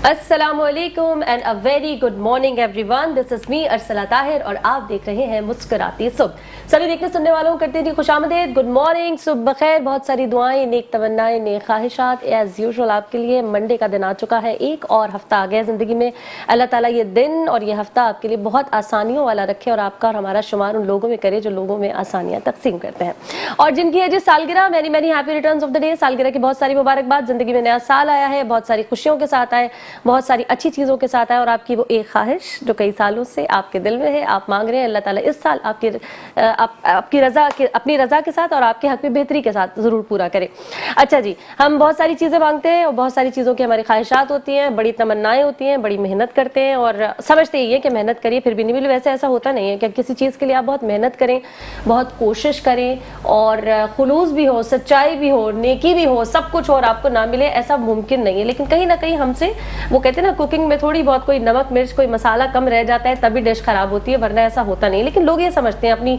السلام علیکم and a very good morning everyone. This is me Arsla Tahir اور آپ دیکھ رہے ہیں مسکراتی صبح. سبھی دیکھنے سننے والوں کرتے ہیں خوش آمدید, گڈ مارننگ, صبح بخیر. بہت ساری دعائیں, نیک تمنائیں, نیک خواہشات ایز یوزول آپ کے لیے. منڈے کا دن آ چکا ہے, ایک اور ہفتہ آ گیا زندگی میں. اللہ تعالیٰ یہ دن اور یہ ہفتہ آپ کے لیے بہت آسانیوں والا رکھے اور آپ کا اور ہمارا شمار ان لوگوں میں کرے جو لوگوں میں آسانیاں تقسیم کرتے ہیں اور جن کی ہے جی سالگرہ. Many many happy returns of the day. سالگرہ کی بہت ساری مبارکباد. زندگی میں نیا سال آیا ہے, بہت ساری خوشیوں کے ساتھ آئے, بہت ساری اچھی چیزوں کے ساتھ آئے اور آپ کی وہ ایک خواہش جو کئی سالوں سے آپ کے دل میں ہے, آپ مانگ رہے ہیں اللہ تعالیٰ اس سال آپ کی رضا اپنی رضا کے ساتھ اور آپ کے حق میں بہتری کے ساتھ ضرور پورا کرے. اچھا جی, ہم بہت ساری چیزیں مانگتے ہیں اور بہت ساری چیزوں کی ہماری خواہشات ہوتی ہیں, بڑی تمنائیں ہوتی ہیں, بڑی محنت کرتے ہیں اور سمجھتے ہی ہیں کہ محنت کریے پھر بھی نہیں ملے. ویسے ایسا ہوتا نہیں ہے کہ کسی چیز کے لیے آپ بہت محنت کریں, بہت کوشش کریں اور خلوص بھی ہو, سچائی بھی ہو, نیکی بھی ہو, سب کچھ اور آپ کو نہ ملے, ایسا ممکن نہیں ہے. لیکن کہیں نہ کہیں ہم سے وہ کہتے ہیں نا, کوکنگ میں تھوڑی بہت کوئی نمک مرچ کوئی مسالہ کم رہ جاتا ہے تبھی ڈش خراب ہوتی ہے, ورنہ ایسا ہوتا نہیں. لیکن لوگ یہ سمجھتے ہیں اپنی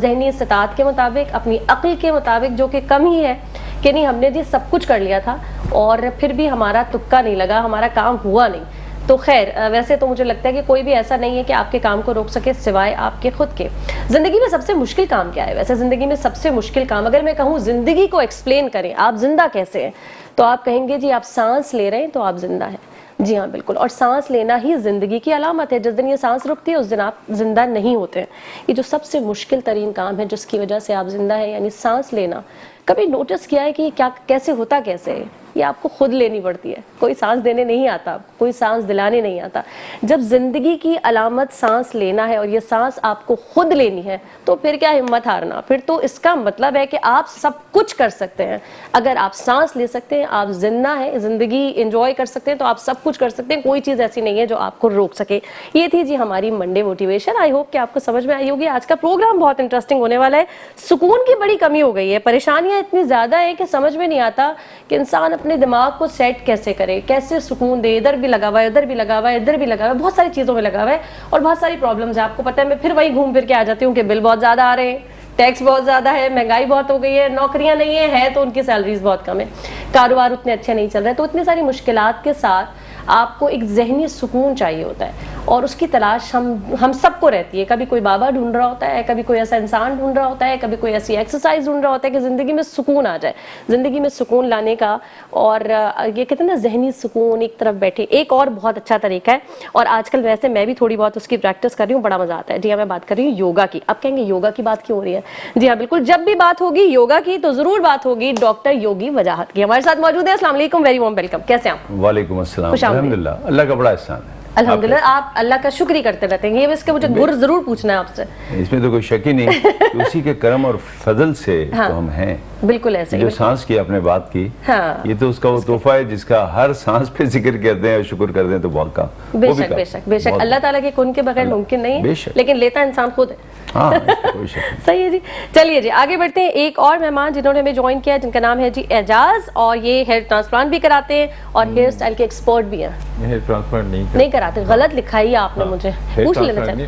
ذہنی استطاعت کے مطابق, اپنی عقل کے مطابق, جو کہ کم ہی ہے, کہ نہیں ہم نے جی سب کچھ کر لیا تھا اور پھر بھی ہمارا تکا نہیں لگا, ہمارا کام ہوا نہیں. تو خیر, ویسے تو مجھے لگتا ہے کہ کوئی بھی ایسا نہیں ہے کہ آپ کے کام کو روک سکے سوائے آپ کے خود کے. زندگی میں سب سے مشکل کام کیا ہے؟ ویسے زندگی میں سب سے مشکل کام, اگر میں کہوں زندگی کو ایکسپلین کریں, آپ زندہ کیسے ہیں, تو آپ کہیں گے جی آپ سانس لے رہے ہیں تو آپ زندہ ہیں. جی ہاں بالکل, اور سانس لینا ہی زندگی کی علامت ہے. جس دن یہ سانس رکتی ہے اس دن آپ زندہ نہیں ہوتے ہیں. یہ جو سب سے مشکل ترین کام ہے جس کی وجہ سے آپ زندہ ہیں, یعنی سانس لینا, کبھی نوٹس کیا ہے کہ یہ کیسے ہوتا کیسے ہے؟ یہ آپ کو خود لینی پڑتی ہے. کوئی سانس دینے نہیں آتا, کوئی سانس دلانے نہیں آتا. جب زندگی کی علامت سانس لینا ہے اور یہ سانس آپ کو خود لینی ہے تو پھر کیا ہمت ہارنا. پھر تو اس کا مطلب ہے کہ آپ سب کچھ کر سکتے ہیں. اگر آپ سانس لے سکتے ہیں, آپ زندہ ہیں, زندگی انجوائے کر سکتے ہیں, تو آپ سب کچھ کر سکتے ہیں. کوئی چیز ایسی نہیں ہے جو آپ کو روک سکے. یہ تھی جی ہماری منڈے موٹیویشن. آئی ہوپ کہ آپ کو سمجھ میں آئی ہوگی. آج کا پروگرام بہت انٹرسٹنگ ہونے والا ہے. سکون کی بڑی کمی ہو گئی ہے, پریشانیاں اتنی زیادہ ہیں کہ سمجھ میں نہیں آتا کہ انسان اپنے دماغ کو سیٹ کیسے کرے, کیسے سکون دے. ادھر بھی لگا ہوا ہے, ادھر بھی لگا ہوا ہے, ادھر بھی لگا ہوا ہے, بہت ساری چیزوں میں لگا ہوا ہے اور بہت ساری پرابلمز ہیں. آپ کو پتہ ہے میں پھر وہی گھوم پھر کے آ جاتی ہوں کہ بل بہت زیادہ آ رہے ہیں, ٹیکس بہت زیادہ ہے, مہنگائی بہت ہو گئی ہے, نوکریاں نہیں ہیں تو ان کی سیلریز بہت کم ہے, کاروبار اتنے اچھے نہیں چل رہے. تو اتنی ساری مشکلات کے ساتھ آپ کو ایک ذہنی سکون چاہیے ہوتا ہے اور اس کی تلاش ہم سب کو رہتی ہے. کبھی کوئی بابا ڈھونڈ رہا ہوتا ہے, کبھی کوئی ایسا انسان ڈھونڈ رہا ہوتا ہے, کبھی کوئی ایسی ایکسرسائز ڈھونڈ رہا ہوتا ہے کہ زندگی میں سکون آ جائے, زندگی میں سکون لانے کا. اور یہ کہتے ہیں نا ذہنی سکون, ایک طرف بیٹھے. ایک اور بہت اچھا طریقہ ہے اور آج کل ویسے میں بھی تھوڑی بہت اس کی پریکٹس کر رہی ہوں, بڑا مزہ آتا ہے. جی ہاں, میں بات کر رہی ہوں یوگا کی. اب کہیں گے یوگا کی بات کیوں ہو رہی ہے؟ جی ہاں بالکل, جب بھی بات ہوگی یوگا کی تو ضرور بات ہوگی ڈاکٹر یوگی وجاہت کی. ہمارے ساتھ موجود ہے. السلام علیکم, ویری وارم ویلکم. کیسے ہیں آپ؟ وعلیکم السلام. الحمدللہ, اللہ کا بڑا احسان ہے. الحمدللہ, آپ اللہ کا شکر ہی کرتے رہتے ہیں. یہ اس کے مجھے گر ضرور پوچھنا ہے آپ سے. اس میں تو کوئی شک ہی نہیں کہ اسی کے کرم اور فضل سے تو ہم ہیں. بالکل ایسے ہی. جو سانس کی آپ نے بات کی, یہ تو اس کا وہ تحفہ ہے جس کا ہر سانس پہ ذکر کرتے ہیں اور شکر کرتے ہیں تو بہت کا. بے شک بے شک بے شک, اللہ تعالیٰ کے کن کے بغیر ممکن نہیں ہے, لیکن لیتا انسان خود ہے. ہاں کوئی شک. صحیح ہے جی. چلیے جی آگے بڑھتے ہیں. ایک اور مہمان جنہوں نے ہمیں جوائن کیا, جن کا نام ہے جی اعجاز, اور یہ ہیئر ٹرانسپلانٹ بھی کراتے ہیں اور ہیئر اسٹائل کے ایکسپرٹ بھی ہیں. ہیئر ٹرانسپلانٹ نہیں کراتے, غلط لکھا ہی آپ نے مجھے. پوچھ لینا چاہیے.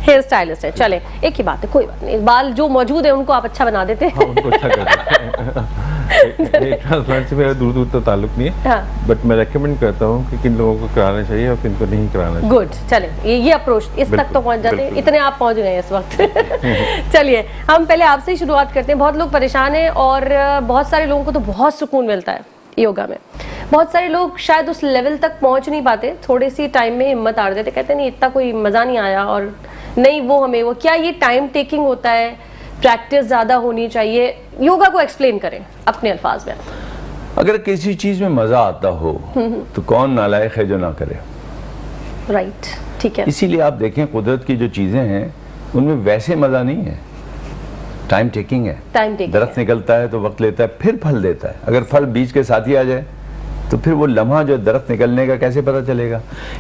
ہیئر اسٹائلسٹ ہے. چلیں ایک ہی بات ہے, کوئی بات نہیں. بال جو موجود ہیں ان کو آپ اچھا بنا دیتے ہیں. ان کو اچھا کر دیتے ہیں. ہیئر ٹرانسپلانٹ سے میرا دور دور تک تعلق نہیں ہے, بٹ میں ریکمینڈ کرتا ہوں کہ کن لوگوں کو کرانا چاہیے اور کن کو نہیں کرانا چاہیے. گڈ, چلیں یہ اپروچ اس تک تو پہنچ جاتے ہیں. اتنے آپ پہنچ گئے ہیں اس وقت. چلیے ہم پہلے آپ سے ہی شروعات کرتے ہیں. بہت لوگ پریشان ہیں اور بہت سارے لوگوں کو تو بہت سکون ملتا ہے یوگا میں. بہت سارے لوگ شاید اس لیول تک پہنچ نہیں پاتے, تھوڑے سی ٹائم میں ہمت ہار دیتے, کہتے ہیں نہیں اتنا کوئی مزہ نہیں آیا, اور نہیں وہ ہمیں وہ کیا. یہ ٹائم ٹیکنگ ہوتا ہے, پریکٹس زیادہ ہونی چاہیے. یوگا کو ایکسپلین کریں اپنے الفاظ میں. اگر کسی چیز میں مزہ آتا ہو تو کون نالائق ہے جو نہ کرے. رائٹ, ٹھیک ہے. اسی لیے آپ دیکھیں قدرت کی جو چیزیں ہیں ان میں ویسے مزہ نہیں ہے, ٹائم ٹیکنگ ہے. درخت نکلتا ہے تو وقت لیتا ہے, پھر پھل دیتا ہے. اگر پھل بیج کے ساتھ ہی آ جائے تو پھر وہ لمحہ جو درخت نکلنے کا کیسے پتہ چلے گا.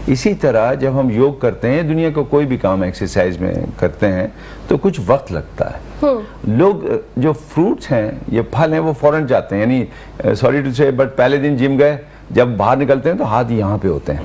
اسی طرح جب ہم یوگ کرتے ہیں, دنیا کو کوئی بھی کام ایکسرسائز میں کرتے ہیں تو کچھ وقت لگتا ہے. لوگ جو فروٹس ہیں یہ پھل ہیں وہ فوراً جاتے ہیں, یعنی سوری ٹو سے, بٹ پہلے دن جم گئے, جب باہر نکلتے ہیں تو ہاتھ یہاں پہ ہوتے ہیں.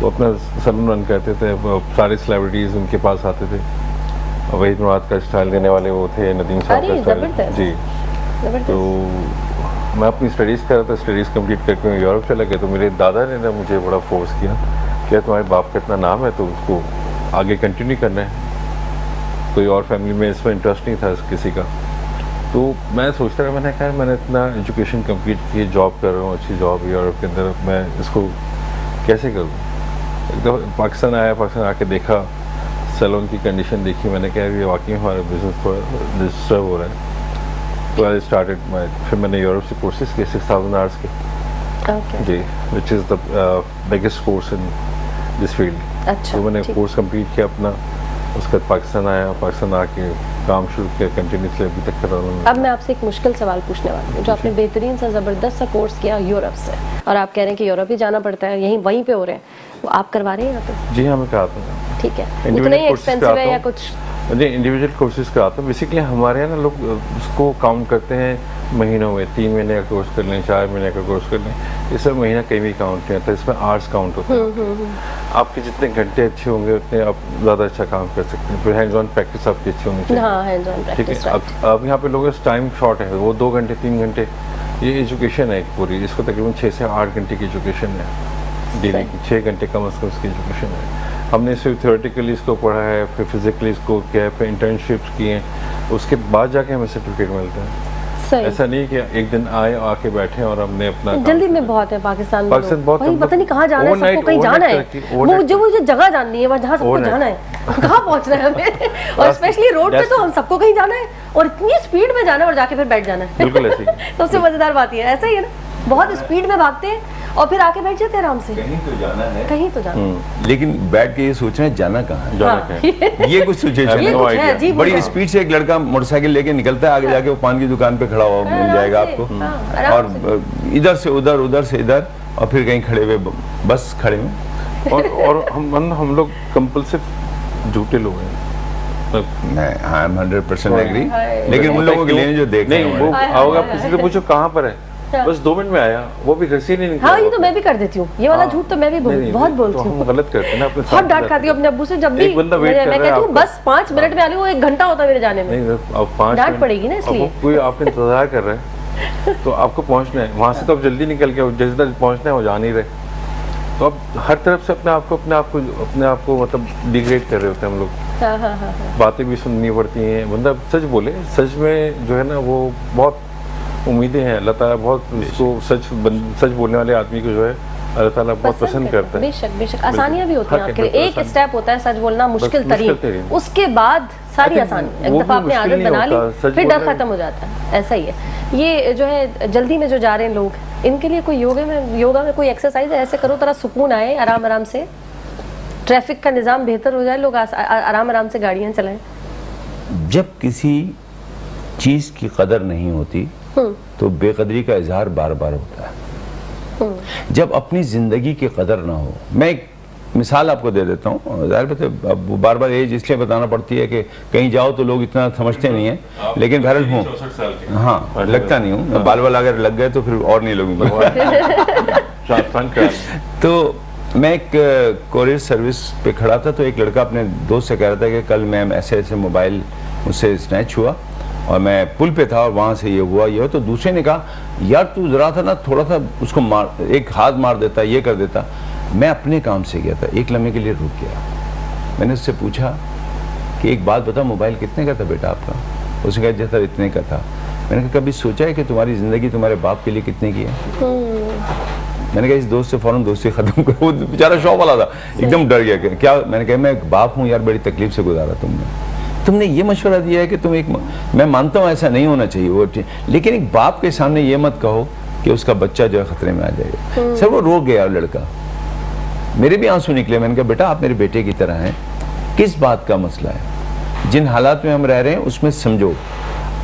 وہ اپنا سلون رن کرتے تھے, سارے سیلیبریٹیز ان کے پاس آتے تھے. وحید مراد کا اسٹائل دینے والے وہ تھے, ندیم صاحب کا اسٹائل. جی, تو میں اپنی اسٹڈیز کر رہا تھا, اسٹڈیز کمپلیٹ کر کے میں یورپ چلا گیا. تو میرے دادا نے مجھے بڑا فورس کیا کہ تمہارے باپ کا اتنا نام ہے تو اس کو آگے کنٹینیو کرنا ہے. کوئی اور فیملی میں اس میں انٹرسٹ نہیں تھا کسی کا. تو میں سوچتا رہا, میں نے کہا میں نے اتنا ایجوکیشن کمپلیٹ کی, جاب کر رہا ہوں, اچھی جاب یورپ کے اندر, میں اس کو کیسے کروں. ایک دفعہ پاکستان آیا, پاکستان آ کے دیکھا سیلون کی کنڈیشن دیکھی, میں نے کہا یہ واقعی ہمارا بزنس تھوڑا ڈسٹرب ہو رہا ہے. تو آئی اسٹارٹیڈ پھر میں نے یورپ سے کورسز کیے 6000 آورس کے. جی, which is the biggest course in this field. تو میں نے کورس کمپلیٹ کیا اپنا, اس کے بعد پاکستان آیا, پاکستان آ کے کام شروع کیا کنٹینیوسلی ابھی تک کر رہا ہوں. اب میں آپ سے ایک مشکل سوال پوچھنے والی ہوں, جو آپ نے بہترین سا زبردست سا کورس کیا یورپ سے, اور آپ کہہ رہے ہیں کہ یورپ ہی جانا پڑتا ہے, یہیں وہیں پہ ہو رہے ہیں, وہ آپ کروا رہے ہیں یہاں پہ؟ جی ہاں, میں کراتا ہوں. ٹھیک ہے, اتنا ہی ایکسپینسو ہے یا کچھ؟ جی, انڈیویجول کورسز کراتا ہوں. بیسکلی ہمارے یہاں نا لوگ اس کو کاؤنٹ کرتے ہیں مہینوں میں, 3 مہینے کا کورس کر لیں, 4 مہینے کا کورس کر لیں. اس میں مہینہ کہیں بھی کاؤنٹ نہیں ہوتا, اس میں آورس کاؤنٹ ہوتے ہیں. آپ کے جتنے گھنٹے اچھے ہوں گے اتنے آپ زیادہ اچھا کام کر سکتے ہیں. پھر ہینڈز آن پریکٹس آپ کی اچھی ہونی چاہیے. ٹھیک ہے, اب یہاں پہ لوگوں کا ٹائم شارٹ ہے, وہ 2 گھنٹے 3 گھنٹے, یہ ایجوکیشن ہے ایک پوری, اس کو تقریباً 6 سے 8 گھنٹے کی ایجوکیشن ہے ڈیلی کی, 6 گھنٹے کم از کم اس کی ایجوکیشن ہے. ہم نے صرف تھیوریٹیکلی اس کو پڑھا ہے, پھر فزیکلی اس کو کیا ہے, پھر انٹرنشپس کی ہیں, اس کے بعد جا کے ہمیں سرٹیفکیٹ ملتا ہے. ایسا نہیں کہ ایک دن آئے آ کے بیٹھے اور ہم نے اپنا جلدی میں بہت ہے پاکستان میں, پتہ نہیں کہاں جانا ہے, سب کو کہیں جانا ہے, مجھے جگہ جاننی ہے جہاں سب کو جانا ہے, کہاں پہنچنا ہے ہمیں, اور اسپیشلی روڈ پہ تو ہم سب کو کہیں جانا ہے, اور اتنی اسپیڈ میں جانا ہے اور جا کے پھر بیٹھ جانا ہے. بالکل ایسے ہی سب سے مزیدار بات یہ ہے, ایسا ہی ہے نا, بہت اسپیڈ میں بھاگتے ہیں اور پھر آ کے بیٹھ جاتے ہیں آرام سے. کہیں تو جانا ہے, کہیں تو جانا ہے, لیکن بیٹھ کے یہ سوچ رہے ہیں جانا کہاں ہے. یہ کچھ سچویشن ہے, بڑی اسپیڈ سے ایک لڑکا موٹر سائیکل لے کے نکلتا ہے, آگے جا کے وہ پان کی دکان پہ کھڑا ہوا مل جائے گا آپ کو, اور ادھر سے ادھر, ادھر سے ادھر, اور پھر کہیں کھڑے ہوئے بس کھڑے ہوئے. اور ہم لوگ کمپلسو جھوٹے لوگ ہیں. I am 100% agree, لیکن ان لوگوں کے لیے جو دیکھ رہے ہیں, وہ آؤگا کسی سے پوچھو کہاں پر ہے, بس 2 منٹ میں آیا, وہ بھی گھر سے نہیں نکلا. ہاں, یہ تو میں بھی کر دیتی ہوں, یہ والا جھوٹ تو میں بھی بہت بولتی ہوں. ہم غلط کرتے ہیں نا, اپنے بہت ڈانٹ کھاتی ہوں اپنے ابو سے جب بھی میں کہتی ہوں بس 5 منٹ میں آ رہی ہوں, 1 گھنٹہ ہوتا ہے میرے جانے میں. ڈانٹ پڑے گی نا, اس لیے کوئی آپ انتظار کر رہے ہیں تو آپ کو پہنچنا ہے, وہاں سے تو آپ جلدی نکل کے جس طرح پہنچنا ہے وہ جا نہیں رہے. تو اب ہر طرف سے اپنے آپ کو مطلب ڈیگریڈ کر رہے ہوتے ہیں ہم لوگ. باتیں بھی سننی پڑتی ہیں, بندہ سچ بولے, سچ میں جو ہے نا وہ بہت امیدیں ہیں. اللہ تعالیٰ بہت اس کو سچ بولنے والے آدمی کو جو ہے اللہ تعالیٰ بہت پسند کرتا ہے. بے شک بے شک, آسانیاں بھی ہوتی ہیں آپ کے لیے. ایک اسٹیپ ہوتا ہے سچ بولنا مشکل ترین, اس کے بعد ساری آسانی. ایک دفعہ آپ نے عادت بنا لی پھر ڈر ختم ہو جاتا ہے. ایسا ہی ہے. یہ جو ہے جلدی میں جو جا رہے ہیں لوگ, ان کے لیے کوئی یوگا میں کوئی ایکسرسائز ہے ایسے کرو تھوڑا سکون آئے, آرام آرام سے, ٹریفک کا نظام بہتر ہو جائے, لوگ آرام آرام سے گاڑیاں چلائیں. جب کسی چیز کی قدر نہیں ہوتی تو بے قدری کا اظہار بار بار ہوتا ہے. جب اپنی زندگی کی قدر نہ ہو, میں ایک مثال آپ کو دے دیتا ہوں. ظاہر بات ہے اب بار بار ایج اس لیے بتانا پڑتی ہے کہ کہیں جاؤ تو لوگ اتنا سمجھتے نہیں ہیں, لیکن بہرحال ہوں, ہاں لگتا نہیں ہوں, بال بال اگر لگ گئے تو پھر اور نہیں لوگوں تو میں ایک کوریئر سروس پہ کھڑا تھا, تو ایک لڑکا اپنے دوست سے کہہ رہا تھا کہ کل میں ایسے ایسے موبائل مجھ سے اسنیچ ہوا اور میں پل پہ تھا اور وہاں سے یہ ہوا یہ ہوا. تو دوسرے نے کہا یار تو ذرا تھا نا, تھوڑا سا اس کو ایک ہاتھ مار دیتا, یہ کر دیتا. میں اپنے کام سے گیا تھا, ایک لمحے کے لیے رک گیا. میں نے اس سے پوچھا کہ ایک بات بتا, موبائل کتنے کا تھا بیٹا آپ کا؟ اس نے کہا جیسا اتنے کا تھا. میں نے کہا کبھی سوچا ہے کہ تمہاری زندگی تمہارے باپ کے لیے کتنے کی ہے؟ میں نے کہا اس دوست سے فوراً دوستی ختم کرو. وہ بیچارہ شوق والا تھا, ایک دم ڈر گیا. کیا؟ میں نے کہا میں ایک باپ ہوں یار, بڑی تکلیف سے گزارا تم نے یہ مشورہ دیا ہے کہ تم ایک, میں مانتا ہوں ایسا نہیں ہونا چاہیے وہ, لیکن ایک باپ کے سامنے یہ مت کہو کہ اس کا بچہ جو ہے خطرے میں آ جائے گا. سر وہ رو گیا لڑکا, میرے بھی آنسو نکلے. میں نے کہا بیٹا آپ میرے بیٹے کی طرح ہیں, کس بات کا مسئلہ ہے, جن حالات میں ہم رہ رہے ہیں اس میں سمجھو.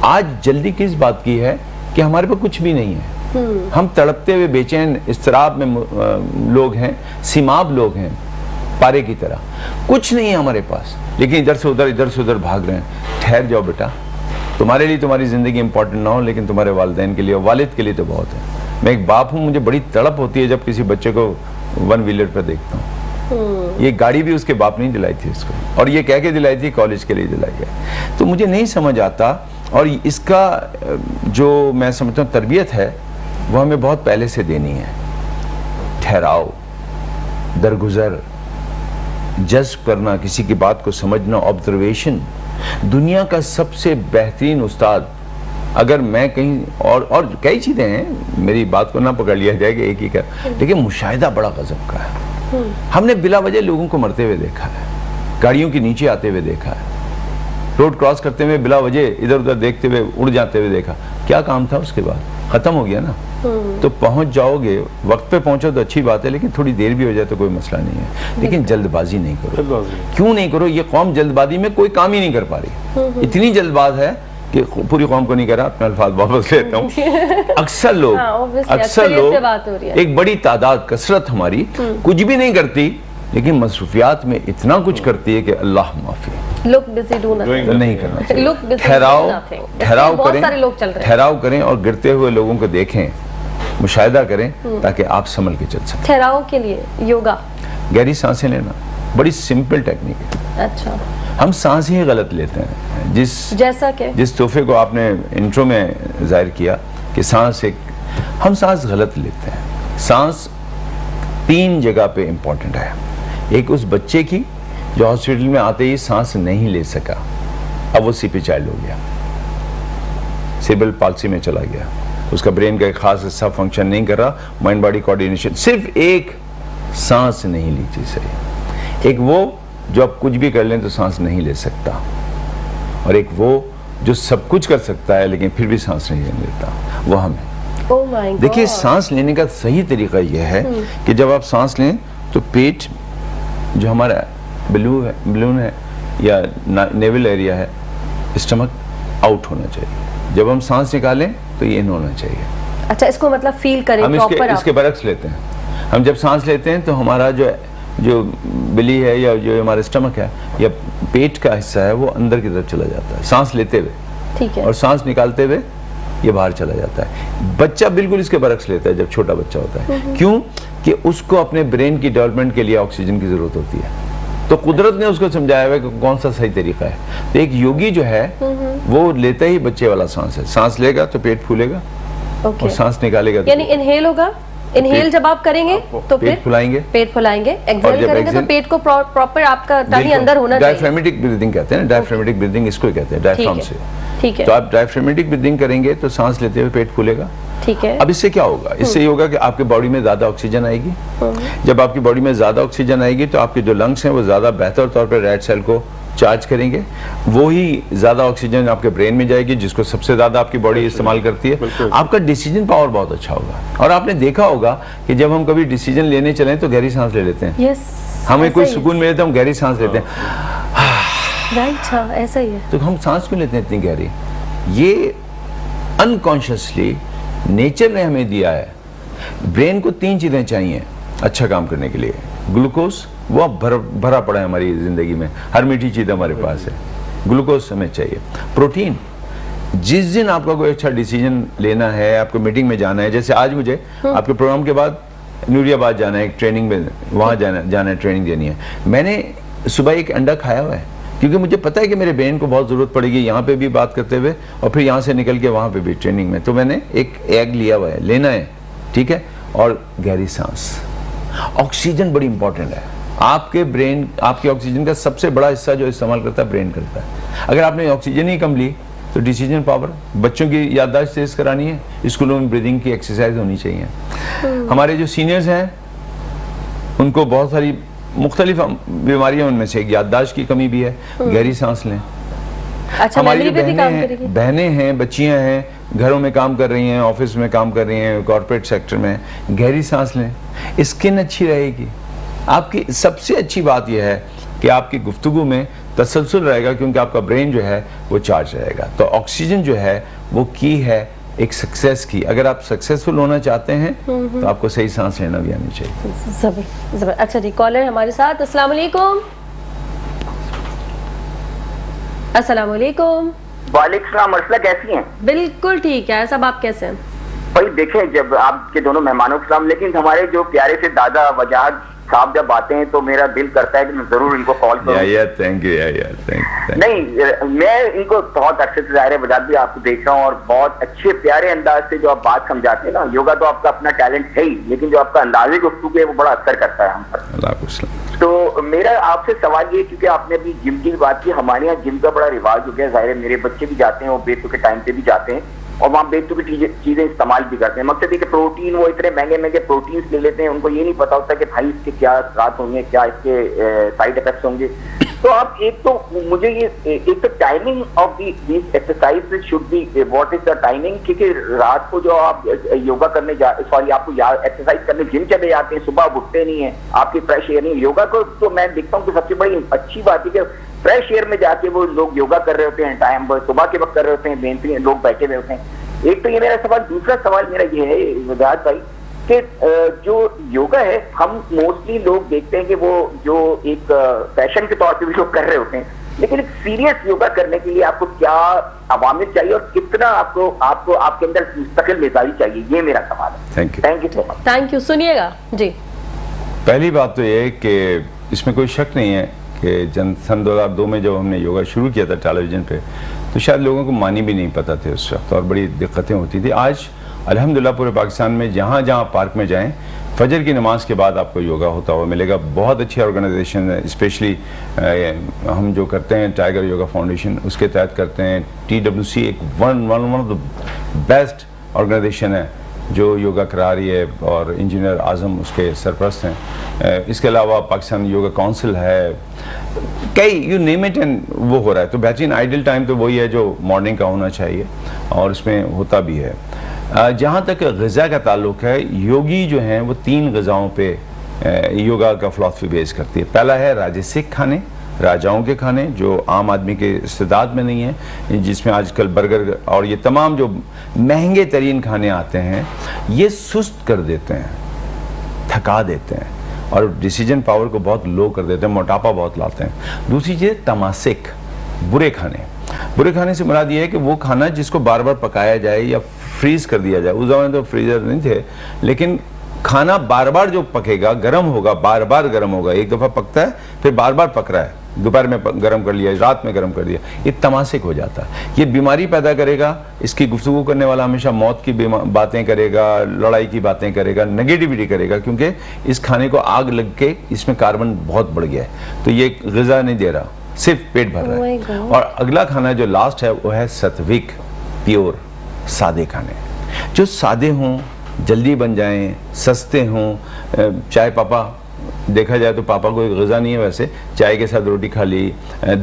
آج جلدی کس بات کی ہے کہ ہمارے پاس کچھ بھی نہیں ہے, ہم تڑپتے ہوئے بے چین اضطراب میں لوگ ہیں, سیماب لوگ ہیں پارے کی طرح, کچھ نہیں ہے ہمارے پاس, لیکن ادھر سے ادھر بھاگ رہے ہیں. ٹھہر جاؤ بیٹا, تمہارے لیے تمہاری زندگی امپورٹنٹ نہ ہو, لیکن تمہارے والدین کے لیے, والد کے لیے تو بہت ہے. میں ایک باپ ہوں, مجھے بڑی تڑپ ہوتی ہے جب کسی بچے کو 1 ویلر پہ دیکھتا ہوں. یہ گاڑی بھی اس کے باپ نے دلائی تھی اس کو, اور یہ کہہ کے دلائی تھی کالج کے لیے دلائی ہے. تو مجھے نہیں سمجھ آتا, اور اس کا جو میں سمجھتا ہوں تربیت ہے وہ ہمیں بہت پہلے سے دینی ہے. ٹھہراؤ, درگزر, جذب کرنا, کسی کی بات کو سمجھنا, آبزرویشن. دنیا کا سب سے بہترین استاد, اگر میں کہیں اور کئی چیزیں ہیں, میری بات کو نہ پکڑ لیا جائے کہ ایک ہی کا, لیکن مشاہدہ بڑا غضب کا ہے. ہم نے بلا وجہ لوگوں کو مرتے ہوئے دیکھا ہے, گاڑیوں کے نیچے آتے ہوئے دیکھا ہے, روڈ کراس کرتے ہوئے بلا وجہ ادھر ادھر دیکھتے ہوئے اڑ جاتے ہوئے دیکھا. کیا کام تھا اس کے بعد؟ ختم ہو گیا نا. تو پہنچ جاؤ گے, وقت پہ پہنچو تو اچھی بات ہے, لیکن تھوڑی دیر بھی ہو جائے تو کوئی مسئلہ نہیں ہے, لیکن جلد بازی نہیں کرو. کیوں نہیں کرو؟ یہ قوم جلد بازی میں کوئی کام ہی نہیں کر پا رہی, اتنی جلد باز ہے کہ پوری قوم کو نہیں کرا. اپنے الفاظ واپس لیتا ہوں. اکثر لوگ ایک بڑی تعداد, کثرت ہماری کچھ بھی نہیں کرتی, لیکن مصروفیات میں اتنا کچھ کرتی ہے کہ اللہ معافی. نہیں کرنا چاہیے. ٹھہراؤ کریں اور گرتے ہوئے لوگوں کو دیکھیں, مشاہدہ کریں تاکہ آپ سنبھل کے چل سکیں. ٹھہراؤ کے لیے یوگا, گہری سانسیں لینا بڑی سمپل ٹیکنیک ہے. اچھا, ہم سانس ہی غلط لیتے ہیں. جس تحفے کو آپ نے انٹرو میں ظاہر کیا کہ سانس ہم سانس غلط لیتے ہیں. سانس 3 جگہ پہ امپورٹنٹ ہے. ایک اس بچے کی جو ہاسپٹل میں آتے ہی سانس نہیں لے سکا, اب وہ سی پی چائلڈ ہو گیا, سیبل پالسی میں چلا گیا, اس کا برین کا ایک خاص حصہ فنکشن نہیں کر رہا, مائنڈ باڈی کوآرڈینیشن, صرف ایک سانس نہیں لی تھی صحیح. ایک وہ جو آپ کچھ بھی کر لیں تو سانس نہیں لے سکتا, اور ایک وہ جو سب کچھ کر سکتا ہے لیکن پھر بھی سانس نہیں لیتا, وہ ہمیں. دیکھیے سانس لینے کا صحیح طریقہ یہ ہے کہ جب آپ سانس لیں تو پیٹ جو ہمارا بلون ہے یا نیول ایریا ہے, اسٹمک آؤٹ ہونا چاہیے. جب ہم سانس نکالیں تو یہ ان ہونا چاہیے. اچھا, اس کو مطلب فیل کریں. ہم اس کے برعکس لیتے ہیں. ہم جب سانس لیتے ہیں تو ہمارا جو بلی ہے یا جو ہمارا اسٹمک ہے یا پیٹ کا حصہ ہے وہ اندر کی طرف چلا جاتا ہے سانس لیتے ہوئے, ٹھیک ہے, اور سانس نکالتے ہوئے یہ باہر چلا جاتا ہے. بچہ بالکل اس کے برعکس لیتا ہے جب چھوٹا بچہ ہوتا ہے. کیوں؟ کہ اس کو اپنے برین کی ڈیولپمنٹ کے لیے آکسیجن کی ضرورت ہوتی ہے, تو قدرت نے اس کو سمجھایا ہے کہ کون سا صحیح طریقہ ہے. تو ایک یوگی جو ہے وہ لیتا ہی بچے والا سانس ہے. سانس لے گا تو پیٹ پھولے گا, اور سانس نکالے گا یعنی انہیل ہوگا. انہیل جب آپ کریں گے تو پیٹ پھلائیں گے, ایکسہیل کریں گے تو پیٹ کو پراپر آپ کا ٹانی اندر ہونا چاہیے. ڈائفرامیٹک بریتھنگ کہتے ہیں نا, ڈائفرامیٹک بریتھنگ اس کو کہتے ہیں, ڈائفرام سے. ٹھیک ہے, تو آپ ڈائفرامیٹک بریتھنگ کریں گے تو سانس لیتے ہوئے پیٹ پھولے گا. ٹھیک ہے. اب اس سے کیا ہوگا؟ اس سے یہ ہوگا کہ آپ کے باڈی میں زیادہ آکسیجن آئے گی. جب آپ کی باڈی میں زیادہ آکسیجن آئے گی تو آپ کے جو لنگس ہیں وہ زیادہ بہتر طور پر ریڈ سیل کو چارج کریں گے. وہی زیادہ آکسیجن آپ کے برین میں جائے گی جس کو سب سے زیادہ آپ کی باڈی استعمال کرتی ہے. آپ کا ڈیسیجن پاور بہت اچھا ہوگا. اور آپ نے دیکھا ہوگا کہ جب ہم کبھی ڈیسیجن لینے چلیں تو گہری سانس لے لیتے ہیں. ہمیں کوئی سکون ملے تو ہم گہری سانس لیتے ہیں. ایسا ہی ہے. تو ہم سانس کیوں لیتے ہیں اتنی گہری؟ یہ انکانشیسلی نیچر نے ہمیں دیا ہے. برین کو 3 چیزیں چاہیے اچھا کام کرنے کے لیے. گلوکوز وہ بھرا پڑا ہے ہماری زندگی میں, ہر میٹھی چیز ہمارے پاس ہے, گلوکوز ہمیں چاہیے. پروٹین, جس دن آپ کا کوئی اچھا ڈیسیجن لینا ہے, آپ کو میٹنگ میں جانا ہے, جیسے آج مجھے آپ کے پروگرام کے بعد نوری آباد جانا ہے ایک ٹریننگ میں, وہاں جانا ہے, ٹریننگ دینی ہے. میں نے صبح ایک انڈا کھایا ہوا ہے کیونکہ مجھے پتا ہے کہ میرے برین کو بہت ضرورت پڑے گی یہاں پہ بھی بات کرتے ہوئے اور پھر یہاں سے نکل کے وہاں پہ بھی ٹریننگ میں. تو میں نے ایک ایگ لیا ہوا ہے, لینا ہے, ٹھیک ہے. اور گہری سانس. آکسیجن بڑی امپورٹنٹ ہے. آپ کے برین, آپ کے آکسیجن کا سب سے بڑا حصہ جو استعمال کرتا ہے برین کرتا ہے. اگر آپ نے آکسیجن ہی کم لی تو ڈیسیجن پاور, بچوں کی یادداشت تیز کرانی ہے, اسکولوں میں بریدنگ کی ایکسرسائز ہونی چاہیے. ہمارے جو سینئرز ہیں ان کو بہت ساری مختلف بیماریاں, ان میں سے ایک یادداشت کی کمی بھی ہے. گہری سانس لیں. ہماری جو بہنیں ہیں, بچیاں ہیں, گھروں میں کام کر رہی ہیں, آفس میں کام کر رہی ہیں, کارپوریٹ سیکٹر میں, گہری سانس لیں. اسکن اچھی رہے گی. آپ کی سب سے اچھی بات یہ ہے کہ آپ کی گفتگو میں تسلسل رہے گا کیونکہ آپ کا برین جو ہے وہ چارج رہے گا. تو آکسیجن جو ہے وہ کی ہے ایک سکسیس کی. اگر آپ سکسیسفل ہونا چاہتے ہیں تو آپ کو صحیح سانس لینا بھی آنی چاہیے. زبر. اچھا جی, کالر ہمارے ساتھ. السلام علیکم. السلام علیکم. وعلیکم السلام. ارسلہ کیسی ہیں؟ بالکل ٹھیک ہے. صاحب آپ کیسے ہیں؟ بھائی دیکھیں, جب آپ کے دونوں مہمانوں کے سلام, لیکن ہمارے جو پیارے سے دادا وجاہت صاحب جب آتے ہیں تو میرا دل کرتا ہے کہ میں ضرور ان کو کال کروں. Thank you. نہیں میں ان کو بہت اچھے سے ظاہر وجہ بھی آپ کو دیکھ رہا ہوں اور بہت اچھے پیارے انداز سے جو آپ بات سمجھاتے ہیں نا. یوگا تو آپ کا اپنا ٹیلنٹ ہے ہی, لیکن جو آپ کا انداز گفتگو ہے وہ بڑا اثر کرتا ہے ہم پر. تو میرا آپ سے سوال یہ, کیونکہ آپ نے ابھی جم کی بات کی, ہمارے یہاں جم کا بڑا رواج ہو گیا. ظاہر ہے میرے بچے بھی جاتے ہیں اور بیٹوں کے ٹائم پہ بھی جاتے ہیں اور وہاں بیٹوں کی چیزیں استعمال بھی کرتے ہیں. مقصد یہ کہ پروٹین, وہ اتنے مہنگے مہنگے پروٹینس لے لیتے ہیں, ان کو یہ نہیں پتا ہوتا کہ بھائی اس کے کیا اثرات ہوں گے, کیا اس کے سائڈ افیکٹس ہوں گے. تو آپ ایک تو مجھے یہ ایک تو timing of these exercise should be, what is the timing, کیونکہ رات کو جو آپ یوگا کرنے آپ کو ایکسرسائز کرنے جم چلے جاتے ہیں, صبح آپ اٹھتے نہیں ہیں, آپ کی فریش ایئر نہیں. یوگا کو تو میں دیکھتا ہوں کہ سب سے بڑی اچھی بات ہے کہ فریش ایئر میں جا کے وہ لوگ یوگا کر رہے ہوتے ہیں, ٹائم صبح کے وقت کر رہے ہوتے ہیں, بہترین لوگ بیٹھے ہوئے ہوتے ہیں. ایک تو یہ میرا سوال. دوسرا سوال میرا یہ ہے وضاحت بھائی کہ جو یوگا ہے ہم موسٹلی لوگ دیکھتے ہیں کہ وہ جو ایک فیشن کے طور پہ بھی لوگ کر رہے ہوتے ہیں, لیکن ایک سیریس یوگا کرنے کے لیے آپ کو کیا عوامل چاہیے اور کتنا آپ کو آپ کے اندر مستقل مزاجی چاہیے, یہ میرا سوال ہے. Thank you so much. Thank you. سنیے گا جی. پہلی بات تو یہ ہے کہ اس میں کوئی شک نہیں ہے کہ سن 2002 میں جب ہم نے یوگا شروع کیا تھا ٹیلی ویژن پہ, تو شاید لوگوں کو معنی بھی نہیں پتہ تھے اس وقت اور بڑی دقتیں ہوتی تھی. آج الحمدللہ پورے پاکستان میں جہاں جہاں پارک میں جائیں فجر کی نماز کے بعد آپ کو یوگا ہوتا ہوا ملے گا. بہت اچھی آرگنائزیشن ہے, اسپیشلی ہم جو کرتے ہیں ٹائیگر یوگا فاؤنڈیشن, اس کے تحت کرتے ہیں. TWC ایک one of the best organization ہے جو یوگا کرا رہی ہے اور انجینئر اعظم اس کے سرپرست ہیں. اس کے علاوہ پاکستان یوگا کونسل ہے, کئی یو نیم اٹ, اینڈ وہ ہو رہا ہے. تو بہترین آئیڈل ٹائم تو وہی ہے جو مارننگ کا ہونا چاہیے اور اس میں ہوتا بھی ہے. جہاں تک غذا کا تعلق ہے, یوگی جو ہیں وہ 3 غذاؤں پہ یوگا کا فلسفی بیس کرتی ہے. پہلا ہے راجسک کھانے, راجاؤں کے کھانے جو عام آدمی کے استعداد میں نہیں ہیں, جس میں آج کل برگر اور یہ تمام جو مہنگے ترین کھانے آتے ہیں یہ سست کر دیتے ہیں, تھکا دیتے ہیں اور ڈیسیجن پاور کو بہت لو کر دیتے ہیں, موٹاپا بہت لاتے ہیں. دوسری چیز تماسک, برے کھانے. برے کھانے سے مراد یہ ہے کہ وہ کھانا جس کو بار بار پکایا جائے یا فریز کر دیا جائے. اس زمانے تو فریزر نہیں تھے, لیکن کھانا بار بار جو پکے گا, گرم ہوگا, بار بار گرم ہوگا, ایک دفعہ پکتا ہے پھر بار بار پک رہا ہے, دوپہر میں گرم کر لیا, رات میں گرم کر دیا, یہ تماسک ہو جاتا ہے. یہ بیماری پیدا کرے گا. اس کی گفتگو کرنے والا ہمیشہ موت کی باتیں کرے گا, لڑائی کی باتیں کرے گا, نگیٹیوٹی کرے گا, کیونکہ اس کھانے کو آگ لگ کے اس میں کاربن بہت بڑھ گیا ہے. تو یہ غذا نہیں دے رہا, صرف پیٹ بھر رہا ہے. اور اگلا کھانا جو لاسٹ ہے وہ ہے ستوک, پیور, سادے کھانے جو سادے ہوں, جلدی بن جائیں, سستے ہوں. چائے پاپا دیکھا جائے تو پاپا کوئی غذا نہیں ہے ویسے, چائے کے ساتھ روٹی کھا لی,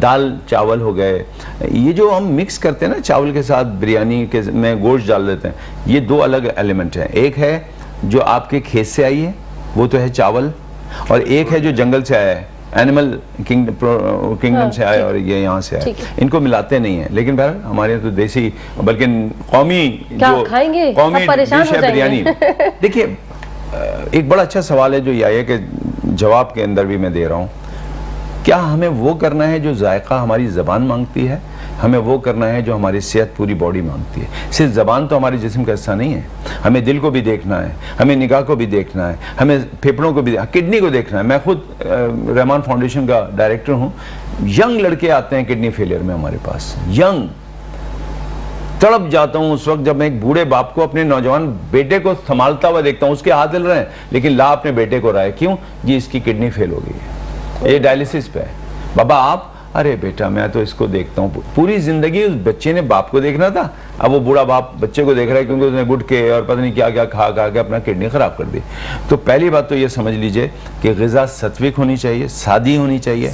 دال چاول ہو گئے. یہ جو ہم مکس کرتے ہیں نا چاول کے ساتھ بریانی کے میں گوشت ڈال دیتے ہیں, یہ 2 الگ ایلیمنٹ ہیں. ایک ہے جو آپ کے کھیت سے آئی ہے وہ تو ہے چاول, اور ایک ہے جو جنگل سے آیا ہے, اینیمل کنگڈم سے آئے اور یہ یہاں سے آئے. ان کو ملاتے نہیں ہیں, لیکن بہرحال ہمارے یہاں تو دیسی بلکہ قومی ڈش ہے بریانی. دیکھیے ایک بڑا اچھا سوال ہے جو یہ ہے کہ جواب کے اندر بھی میں دے رہا ہوں, کیا ہمیں وہ کرنا ہے جو ذائقہ ہماری زبان مانگتی ہے, ہمیں وہ کرنا ہے جو ہماری صحت پوری باڈی مانگتی ہے. صرف زبان تو ہمارے جسم کا حصہ نہیں ہے, ہمیں دل کو بھی دیکھنا ہے, ہمیں نگاہ کو بھی دیکھنا ہے, ہمیں پھیپھڑوں کو بھی, کڈنی کو دیکھنا ہے. میں خود رحمان فاؤنڈیشن کا ڈائریکٹر ہوں. ینگ لڑکے آتے ہیں کڈنی فیلئر میں ہمارے پاس, ینگ. تڑپ جاتا ہوں اس وقت جب میں ایک بوڑھے باپ کو اپنے نوجوان بیٹے کو سنبھالتا ہوا دیکھتا ہوں. اس کے ہاتھ ہل رہے ہیں لیکن لا اپنے بیٹے کو رہا ہے, کیوں جی اس کی کڈنی فیل ہو گئی ہے, یہ ڈائلیسس پہ ہے. بابا آپ, ارے بیٹا میں تو اس کو دیکھتا ہوں. پوری زندگی اس بچے نے باپ کو دیکھنا تھا, اب وہ بوڑھا باپ بچے کو دیکھ رہا ہے کیونکہ اس نے گٹکے اور پتہ نہیں کیا کیا کھا کے اپنا کڈنی خراب کر دی. تو پہلی بات تو یہ سمجھ لیجئے کہ غذا ستوک ہونی چاہیے, سادی ہونی چاہیے,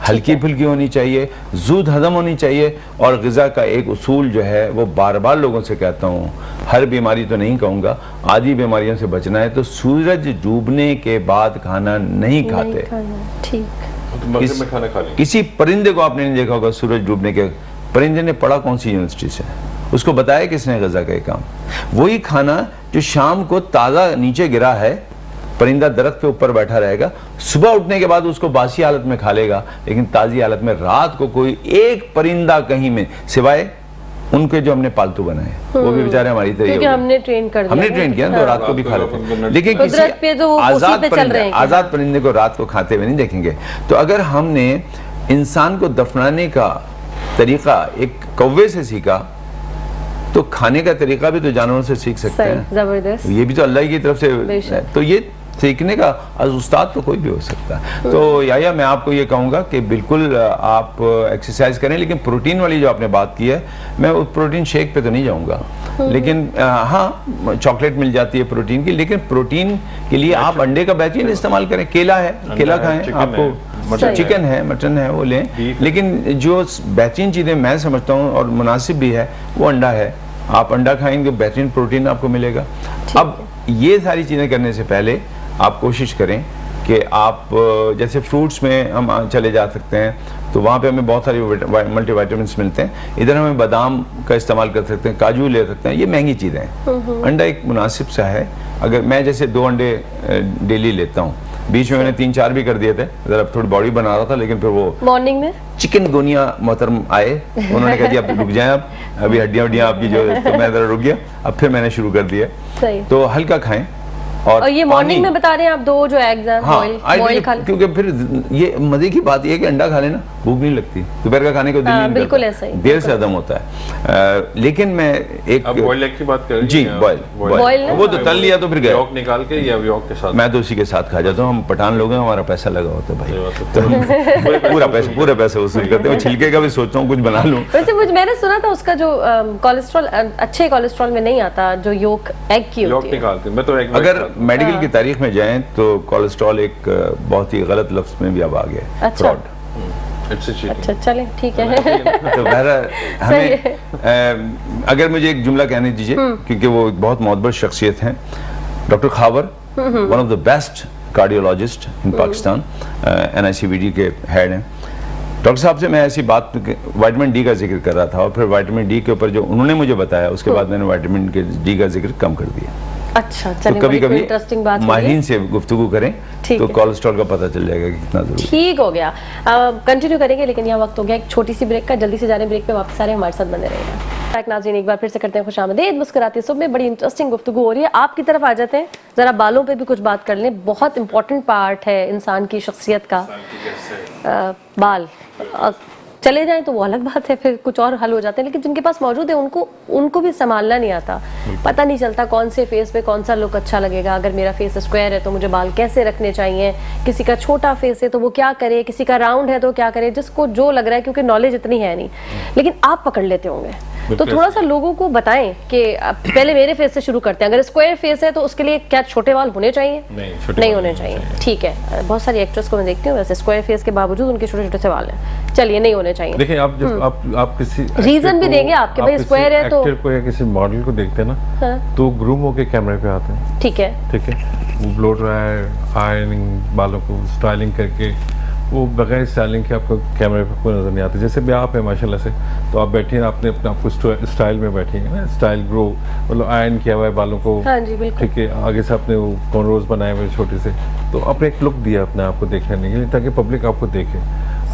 ہلکی پھلکی ہونی چاہیے, زود ہضم ہونی چاہیے. اور غذا کا ایک اصول جو ہے وہ بار بار لوگوں سے کہتا ہوں, ہر بیماری تو نہیں کہوں گا, آدھی بیماریوں سے بچنا ہے تو سورج ڈوبنے کے بعد کھانا نہیں کھاتے. کسی پرندے کو آپ نے نہیں دیکھا ہوگا سورج ڈوبنے کے, پرندے نے پڑھا کون سی یونیورسٹی سے, اس کو بتایا کس نے غذا کا ایک کام. وہی کھانا جو شام کو تازہ نیچے گرا ہے, پرندہ درخت پہ اوپر بیٹھا رہے گا, صبح اٹھنے کے بعد اس کو باسی حالت میں کھا لے گا, لیکن تازی حالت میں. رات کو کوئی ایک پرندہ کہیں میں سوائے ان کے جو ہم نے پالتو بنائے وہ بھی بیچارے ہماری طرح کیونکہ ہم نے ٹرین کر دیا، ہم نے ٹرین کیا تو رات کو بھی کھا لیتے ہیں، لیکن قدرت پہ تو وہ اسی پہ چل رہے ہیں، آزاد پرندے کو رات کو کھاتے ہوئے نہیں دیکھیں گے۔ تو اگر ہم نے انسان کو دفنانے کا طریقہ ایک کوے سے سیکھا تو کھانے کا طریقہ بھی تو جانوروں سے سیکھ سکتے ہیں، زبردست، یہ بھی تو اللہ کی طرف سے، تو یہ سیکھنے کا استاد تو کوئی بھی ہو سکتا ہے۔ تو یا میں آپ کو یہ کہوں گا کہ بالکل آپ ایکسرسائز کریں، لیکن پروٹین والی جو آپ نے بات کی ہے، میں اس پروٹین شیک پہ تو نہیں جاؤں گا، لیکن ہاں چاکلیٹ مل جاتی ہے پروٹین کی، لیکن پروٹین کے لیے آپ انڈے کا بہترین استعمال کریں، کیلا ہے، کیلا کھائیں، آپ کو چکن ہے، مٹن ہے، وہ لیں، لیکن جو بہترین چیزیں میں سمجھتا ہوں اور مناسب بھی ہے وہ انڈا ہے، آپ انڈا کھائیں گے بہترین پروٹین آپ کو ملے گا۔ اب یہ ساری چیزیں کرنے سے پہلے آپ کوشش کریں کہ آپ جیسے فروٹس میں ہم چلے جا سکتے ہیں تو وہاں پہ ہمیں بہت ساری ملٹی وائٹامنس ملتے ہیں، ادھر ہمیں بادام کا استعمال کر سکتے ہیں، کاجو لے سکتے ہیں، یہ مہنگی چیزیں ہیں۔ انڈا ایک مناسب سا ہے، اگر میں جیسے 2 انڈے ڈیلی لیتا ہوں، بیچ میں نے 3-4 بھی کر دیے تھے، ذرا تھوڑی باڈی بنا رہا تھا، لیکن پھر وہ مارننگ میں چکن گونیا محترم آئے، انہوں نے کہا جی اب رک جائیں، ابھی ہڈیاں آپ کی جو، تو میں ذرا رک گیا، اب پھر میں نے شروع کر دیا۔ تو ہلکا کھائیں، اور یہ مارننگ میں بتا رہے ہیں آپ 2 جو ایگز ہیں بوائل کھا لیں، کیونکہ پھر یہ مزے کی بات یہ ہے کہ انڈا کھا لینا بھوک نہیں لگتی، دوپہر کا کھانے کو دل نہیں بالکل ایسا ہی، دیر سے ہضم ہوتا ہے۔ لیکن میں ایک بوائل ایگ کی بات کر رہے ہیں، جی بوائل، وہ تو تل لیا تو پھر گئے، یوک نکال کے یا یوک کے ساتھ، میں تو اسی کے ساتھ کھا جاتا ہوں، ہم پٹھان لوگ ہیں، ہمارا پیسہ لگا ہوتا ہے بھائی، تو ہم پورا پیسہ وصول کرتے ہیں۔ چھلکے کا بھی سوچتا ہوں کچھ بنا لوں۔ ویسے میں نے سنا تھا اس کا جو کولیسٹرول اچھے کولیسٹرول میں نہیں آتا، جو یوک ایگ کی ہوتی ہے، نکالتے ہیں، میں تو اگر میڈیکل کی تاریخ میں جائیں تو کولیسٹرول ایک بہت ہی غلط لفظ میں بھی اب آ گیا، فراڈ۔ اچھا چلیں ٹھیک ہے، تو بہرحال ہمیں اگر مجھے ایک جملہ کہنے دیجئے، کیونکہ وہ ایک بہت معتبر شخصیت ہیں، doctor Khawar, one of the best cardiologist in Pakistan, NICVD کے ہیڈ ہیں۔ ڈاکٹر صاحب سے میں ایسی بات وائٹامن ڈی کا ذکر کر رہا تھا، اور پھر وائٹامن ڈی کے اوپر جو انہوں نے مجھے بتایا، اس کے بعد میں نے وائٹامن ڈی کا ذکر کم کر دیا۔ اچھا تو چلیں، کبھی کبھی انٹرسٹنگ بات ماہرین سے گفتگو کریں تو کولیسٹرول کا پتہ چل جائے گا کہ کتنا ضروری ہے۔ ٹھیک ہو گیا، کنٹینیو کریں گے، لیکن یہاں وقت ہو گیا ایک چھوٹی سی بریک کا، جلدی سے جانے بریک پہ، واپس آ رہے ہیں، ہمارے ساتھ بنے رہے گا۔ ناظرین ایک بار پھر سے کرتے ہیں خوش آمدید مسکراتی صبح میں، بڑی انٹرسٹنگ گفتگو ہو رہی ہے، آپ کی طرف آ جاتے ہیں، ذرا بالوں پہ بھی کچھ بات کر لیں، بہت امپورٹنٹ پارٹ ہے انسان کی شخصیت کا بال، چلے جائیں تو وہ الگ بات ہے، پھر کچھ اور حل ہو جاتے ہیں، لیکن جن کے پاس موجود ہے ان کو بھی سنبھالنا نہیں آتا، پتہ نہیں چلتا کون سے فیس پہ کون سا لک اچھا لگے گا، اگر میرا فیس اسکوائر ہے تو مجھے بال کیسے رکھنے چاہیے، کسی کا چھوٹا فیس ہے تو وہ کیا کرے، کسی کا راؤنڈ ہے تو کیا کرے، جس کو جو لگ رہا ہے، کیونکہ نالج اتنی ہے نہیں، لیکن آپ پکڑ لیتے ہوں گے، تو تھوڑا سا لوگوں کو بتائیں کہ پہلے میرے فیس سے شروع کرتے ہیں، اگر اسکوائر فیس ہے تو اس کے لیے کیا چھوٹے بال ہونے چاہیے؟ نہیں ہونے چاہیے، ٹھیک ہے، بہت ساری ایکٹریس کو میں دیکھتی ہوں ویسے اسکوائر فیس کے باوجود ان کے چھوٹے چھوٹے سے بال ہیں، چلیے نہیں ہونے چاہیے۔ دیکھیں آپ جب آپ کسی ریزن بھی دیں گے آپ کے بھائی اسکوائر ہے تو ایکٹر کو یا کسی ماڈل کو دیکھتے ہیں نا تو گروم ہو کے کیمرے پہ آتے ہیں، ٹھیک ہے، وہ بلو ڈرائی آئرننگ بالوں کو اسٹائلنگ کر کے، وہ بغیر اسٹائلنگ کے آپ کو کیمرے پہ کوئی نظر نہیں آتی، جیسے بھی آپ ہیں ماشاءاللہ سے، تو آپ بیٹھے ہیں، آپ نے اپنے آپ کو اسٹائل میں بیٹھے ہیں نا، اسٹائل گرو، مطلب آئرن کیا ہوا ہے بالوں کو، ٹھیک ہے، آگے سے آپ نے وہ کارنروز بنائے ہوئے چھوٹے سے، تو آپ نے ایک لک دیا اپنے آپ کو دیکھنے کے لیے تاکہ پبلک آپ کو دیکھے۔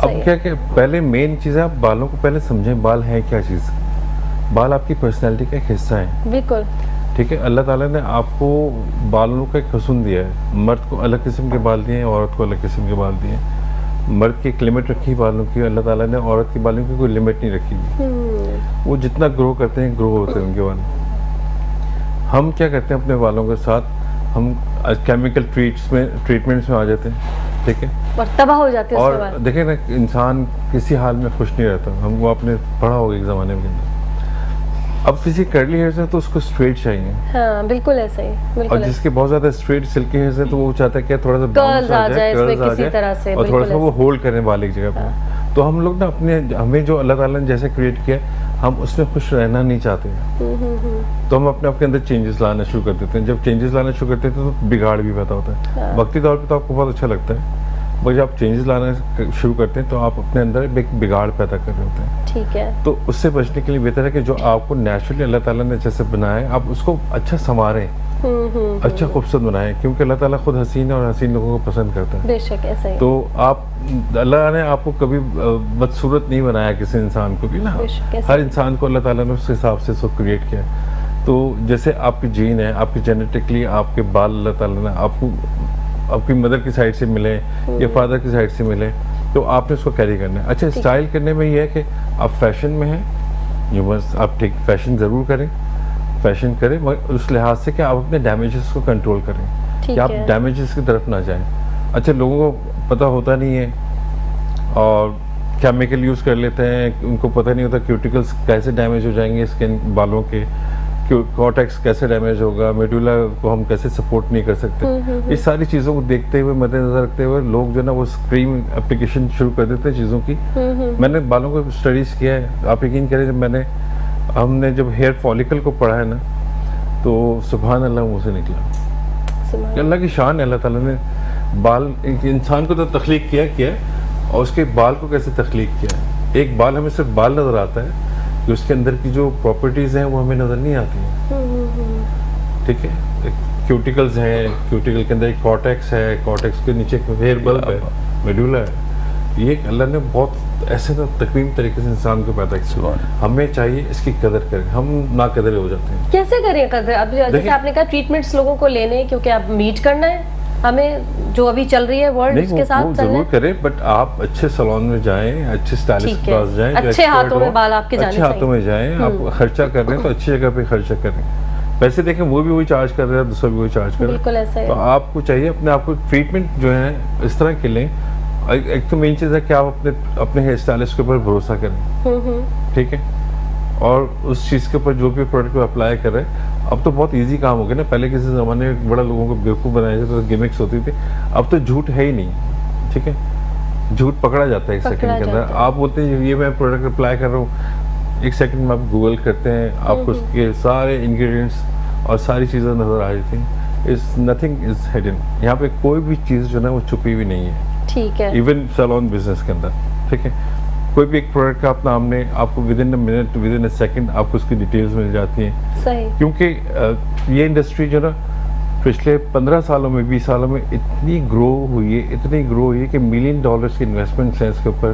اب کیا کہ پہلے مین چیز ہے آپ بالوں کو پہلے سمجھیں، بال ہے کیا چیز، بال آپ کی پرسنالٹی کا ایک حصہ ہے، بالکل ٹھیک ہے، اللہ تعالیٰ نے آپ کو بالوں کا ایک حسن دیا ہے، مرد کو الگ قسم کے بال دیے ہیں، عورت کو الگ قسم کے بال دیے ہیں، مرد کی ایک لمٹ رکھی بالوں کی، اللہ تعالیٰ نے عورت کے بالوں کی کوئی لمٹ نہیں رکھی ہوئی، وہ جتنا گرو کرتے ہیں گرو ہوتے ہیں ان کے بال۔ ہم کیا کرتے ہیں اپنے بالوں کے ساتھ، ہم کیمیکل ٹریٹمنٹس میں آ جاتے ہیں، ٹھیک ہے، اور تباہ ہو جاتے ہیں، اور دیکھیں نا انسان کسی حال میں خوش نہیں رہتا، ہم وہ آپ نے پڑھا ہوگا ایک زمانے میں، اب کسی کرلی ہیئرز ہے تو اس کو اسٹریٹ چاہیے، ہاں بالکل ایسا ہی، اور جس کے بہت زیادہ اسٹریٹ سلکی ہیئرز ہیں تو وہ چاہتا ہے کہ تھوڑا سا کرلز آ جائے، اس میں کسی طرح سے، اور تھوڑا سا وہ ہولڈ کریں بال ایک جگہ پہ، تو ہم لوگ نا اپنے ہمیں جو اللہ تعالیٰ نے جیسے کریٹ کیا ہم اس میں خوش رہنا نہیں چاہتے، تو ہم اپنے آپ کے اندر چینجز لانا شروع کر دیتے ہیں، جب چینجز لانا شروع کرتے ہیں تو بگاڑ بھی پیدا ہوتا ہے، وقتی طور پہ تو آپ کو بہت اچھا لگتا ہے، وہ جب آپ چینجز لانا شروع کرتے ہیں تو آپ اپنے اندر ایک بگاڑ پیدا کر رہے ہوتے ہیں. ٹھیک ہے. تو اس سے بچنے کے لیے بہتر ہے کہ جو آپ کو نیچرلی اللہ تعالیٰ نے جیسے بنایا ہے آپ اس کو اچھا سنواریں, اچھا خوبصورت بنائیں, کیونکہ اللہ تعالیٰ خود حسین ہے اور حسین لوگوں کو پسند کرتا ہے. بے شک ایسا ہی. تو آپ اللہ نے آپ کو کبھی بدصورت نہیں بنایا کسی انسان کو بھی نا, ہر انسان کو اللہ تعالیٰ نے اس حساب سے سب کریٹ کیا. تو جیسے آپ کی جین ہے, آپ کی جینیٹکلی آپ کے بال اللہ تعالیٰ نے آپ کو آپ کی مدر کی سائڈ سے ملے یا فادر کی سائڈ سے ملے, تو آپ نے اس کو کیری کرنا ہے. اچھا اسٹائل کرنے میں یہ ہے کہ آپ فیشن میں ہیں, یو مسٹ آپ ٹھیک فیشن ضرور کریں, فیشن کریں مگر اس لحاظ سے کہ آپ اپنے ڈیمیجز کو کنٹرول کریں, کہ آپ ڈیمیجز کی طرف نہ جائیں. اچھا لوگوں کو پتہ ہوتا نہیں ہے اور کیمیکل یوز کر لیتے ہیں, ان کو پتہ نہیں ہوتا کیوٹیکلز کیسے ڈیمیج ہو جائیں گے اسکن بالوں کے, کارٹیکس کیسے ڈیمیج ہوگا, میڈولا کو ہم کیسے سپورٹ نہیں کر سکتے. اس ساری چیزوں کو دیکھتے ہوئے مد نظر رکھتے ہوئے لوگ جو نا وہ کریم اپلیکیشن شروع کر دیتے ہیں چیزوں کی. میں نے بالوں کو اسٹڈیز کیا ہے, آپ یقین کریں جب ہم نے جب ہیئر فالیکل کو پڑھا ہے نا تو سبحان اللہ منہ سے نکلا کہ اللہ کی شان ہے. اللہ تعالیٰ نے بال ایک انسان کو تو تخلیق کیا ہے اور اس کے بال کو کیسے تخلیق کیا ہے. ایک بال ہمیں صرف بال نظر آتا ہے کہ اس کے اندر کی جو پراپرٹیز ہیں وہ ہمیں نظر نہیں آتی ہیں. ٹھیک ہے, کیوٹیکلز ہیں, کیوٹیکل کے اندر ایک کارٹیکس ہے, کارٹیکس کے نیچے ہیئر بلب ہے, میڈولا ہے. یہ اللہ نے بہت ایسے تقویم طریقے سے انسان کو پیدا کیا. ہمیں چاہیے اس کی قدر کریں, ہم ناقدر ہو جاتے ہیں. کیسے کریں قدر؟ اب جیسے آپ نے کہا ٹریٹمنٹس لوگوں کو لینے کیونکہ اب میٹ کرنا ہے ہمیں, جو ابھی چل رہی ہے ورلڈ اس کے ساتھ چلنا ہے. ضرور کریں بٹ آپ اچھے سیلون میں جائیں, اچھے اسٹائلسٹ کے پاس جائیں, اچھے ہاتھوں میں بال آپ کے جانے چاہیے, اچھے ہاتھوں میں جائیں. آپ خرچہ کر رہے ہیں تو اچھی جگہ پہ خرچہ کریں. پیسے دیکھیں وہ بھی وہی چارج کر رہے ہیں, دوسرا بھی وہی چارج کر رہے ہیں. بالکل ایسا ہے. تو آپ کو چاہیے اپنے آپ کو ٹریٹمنٹ جو ہے اس طرح کے لیں. ایک تو مین چیز ہے کہ آپ اپنے ہیئر اسٹائلسٹ کے اوپر بھروسہ کریں. ٹھیک ہے, اور اس چیز کے اوپر جو بھی پروڈکٹ کو اپلائی کر رہے ہیں. اب تو بہت ایزی کام ہو گیا نا, پہلے کسی زمانے میں بڑا لوگوں کو بیوقوف بنایا جاتا تھا, گیمکس ہوتی تھی. اب تو جھوٹ ہے ہی نہیں. ٹھیک ہے, جھوٹ پکڑا جاتا ہے ایک سیکنڈ کے اندر. آپ بولتے ہیں یہ میں پروڈکٹ اپلائی کر رہا ہوں, ایک سیکنڈ میں آپ گوگل کرتے ہیں, آپ کو اس کے سارے انگریڈینٹس اور ساری چیزیں نظر آ جاتی ہیں. Nothing is hidden. یہاں پہ کوئی بھی چیز جو ہے نا وہ چھپی ہوئی نہیں ہے. ٹھیک ہے, ایون سیلون بزنس کے اندر. ٹھیک ہے, کوئی بھی ایک پروڈکٹ کا آپ نام لیں, آپ کو with in a minute with in a second آپ کو اس کی ڈیٹیلز مل جاتی ہیں. صحیح. کیونکہ یہ انڈسٹری جو نا پچھلے 15 سالوں میں 20 سالوں میں اتنی گرو ہوئی ہے کہ $1 ملین کی انویسٹمنٹ ہے اس کے اوپر,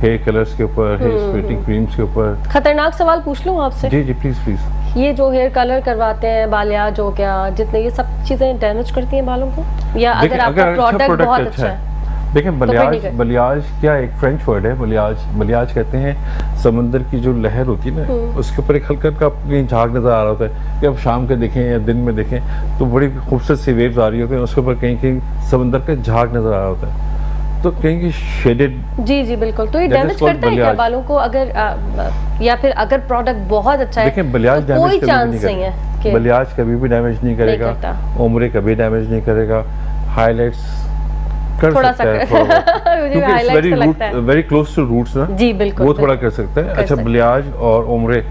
ہیئر کلرز کے اوپر, ہیئر اسٹریٹنگ کریمز کے اوپر. خطرناک سوال پوچھ لوں آپ سے؟ جی جی پلیز. یہ جو ہیئر کلر کرواتے ہیں, بالیاج ہو گیا, جتنے یہ سب چیزیں ڈیمیج کرتی ہیں بالوں کو, یا اگر آپ کا پروڈکٹ بہت اچھا ہے؟ دیکھیں بلیاج کیا ایک فرینچ ورڈ ہے. بلیاج کہتے ہیں سمندر کی جو لہر ہوتی ہے نا اس کے اوپر ایک ہلکا کا کہیں جھاگ نظر آ رہا ہوتا ہے, کہ اب شام کے دیکھیں یا دن میں دیکھیں تو بڑی خوبصورت سی ویوز آ رہی ہوتی ہیں, اس کے اوپر کہیں سمندر کا جھاگ نظر آ رہا ہوتا ہے, تو کہیں گے شیڈڈ. جی بالکل. تو یہ ڈیمیج کرتا ہے کیا بالوں کو, اگر یا پھر اگر پروڈکٹ بہت اچھا ہے؟ دیکھیں بلیاج کوئی چانس نہیں ہے, بلیاج کبھی بھی ڈیمیج نہیں کرے گا, عمرے کبھی ڈیمیج نہیں کرے گا. ہائی لائٹس تھوڑا سا ویری کلوز ٹو روٹس نا, جی بالکل وہ تھوڑا کر سکتا ہے. اچھا بلیاج اور عمرے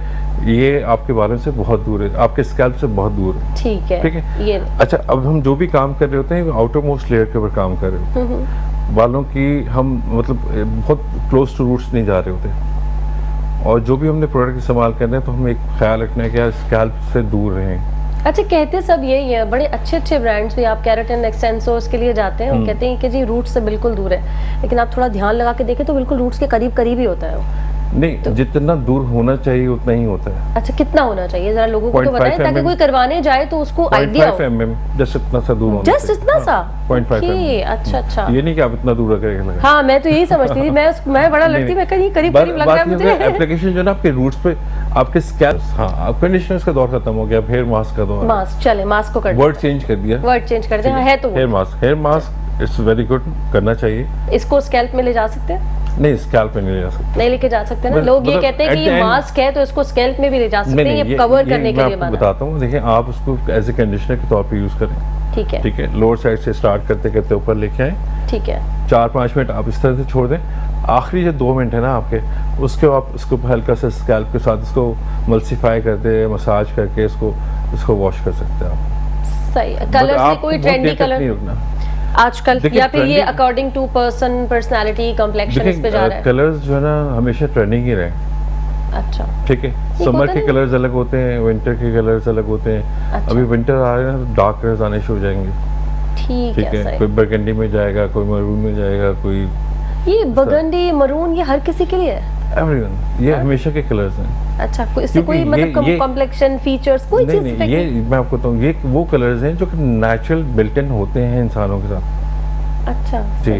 یہ آپ کے بالوں سے بہت دور ہے, آپ کے اسکیلپ سے بہت دور ہے. ٹھیک ہے. اچھا اب ہم جو بھی کام کر رہے ہوتے ہیں آؤٹر موسٹ لیئر کے اوپر کام کر رہے ہوتے ہیں. بالوں کی ہم مطلب بہت کلوز ٹو روٹس نہیں جا رہے ہوتے, اور جو بھی ہم نے پروڈکٹ استعمال کرنے ہیں تو ہمیں ایک خیال رکھنا ہے کہ اسکیلپ سے دور رہیں. اچھا کہتے سب یہی ہے, بڑے اچھے برانڈز بھی آپ کیراٹن ایکسٹینسورز کے لیے جاتے ہیں اور کہتے ہیں کہ جی روٹ سے بالکل دور ہے, لیکن آپ تھوڑا دھیان لگا کے دیکھیں تو بالکل روٹس کے قریب ہی ہوتا ہے. نہیں, جتنا دور ہونا چاہیے اتنا ہی ہوتا ہے. اچھا کتنا ہونا چاہیے ذرا لوگوں کو تو بتائیں تاکہ کوئی کروانے جائے تو اس کو آئیڈیا ہو. 0.5 mm جسٹ اتنا سا دور ہونا, جسٹ اتنا سا. 0.5 mm. اچھا یہ نہیں کہ آپ اتنا دور رکھ رہے ہیں. ہاں میں تو یہی سمجھتی تھی, میں بڑا لڑتی, میں کہیں قریب لگ رہا ہے مجھے. اپلیکیشن جو نا آپ کے روٹس پہ آپ کے اسکیلپس, ہاں اب کنڈیشنرز کا دور ختم ہو گیا, اب ہیئر ماسک کا دور. ماسک چلے, ماسک کو کر ورڈ چینج کر دیا, ہے تو hair mask it's very good, کرنا چاہیے. اس کو اسکیلپ میں لے جا سکتے ہیں؟ نہیں, اسکیلپ میں نہیں لے جا سکتے. نہیں لے کے جا سکتے نا, لوگ یہ کہتے ہیں کہ یہ ماسک ہے تو اس کو اسکیلپ میں بھی لے جا سکتے ہیں, یہ کور کرنے کے لیے. میں بتاتا ہوں, دیکھیں آپ اس کو ایز اے کنڈیشنر کے طور پہ یوز کریں. ٹھیک ہے, لوور سائڈ سے اسٹارٹ کرتے کرتے اوپر لے کے آئیں. ٹھیک ہے, 4-5 منٹ آپ اس طرح سے چھوڑ دیں. آخری جو 2 منٹ ہے نا آپ کے, اس کے آپ اس کو ہلکا سے اسکیلپ کے ساتھ اس کو ملسیفائی کر دیں, مساج کر کے اس کو واش کر سکتے ہیں آپ. صحیح. کلر سے کوئی ٹرینڈی کلر نہیں رکنا. آج کل یا پھر یہ according to person personality complexion اس پہ جا رہا ہے؟ کلرز جو ہے نا ہمیشہ ٹرینڈنگ ہی رہے. اچھا ٹھیک ہے, سمر کے کلرز الگ ہوتے ہیں, ونٹر کے کلرز الگ ہوتے ہیں. ابھی ونٹر آ رہا ہے, ڈارک کلرز آنے شروع ہو جائیں گے. ٹھیک ہے, کوئی برگنڈی میں جائے گا, کوئی مرون میں جائے گا, کوئی یہ برگنڈی مرون یہ ہر کسی کے لیے ہے, ایوری ون, یہ ہمیشہ کے کلرز ہیں. اچھا, اس سے کوئی مطلب کمپلیکشن فیچرز کوئی چیز نہیں, یہ میں آپ کو بتاؤں, یہ وہ کلرز ہیں جو کہ نیچرل بلٹ ان ہوتے ہیں انسانوں کے ساتھ. اچھا جی,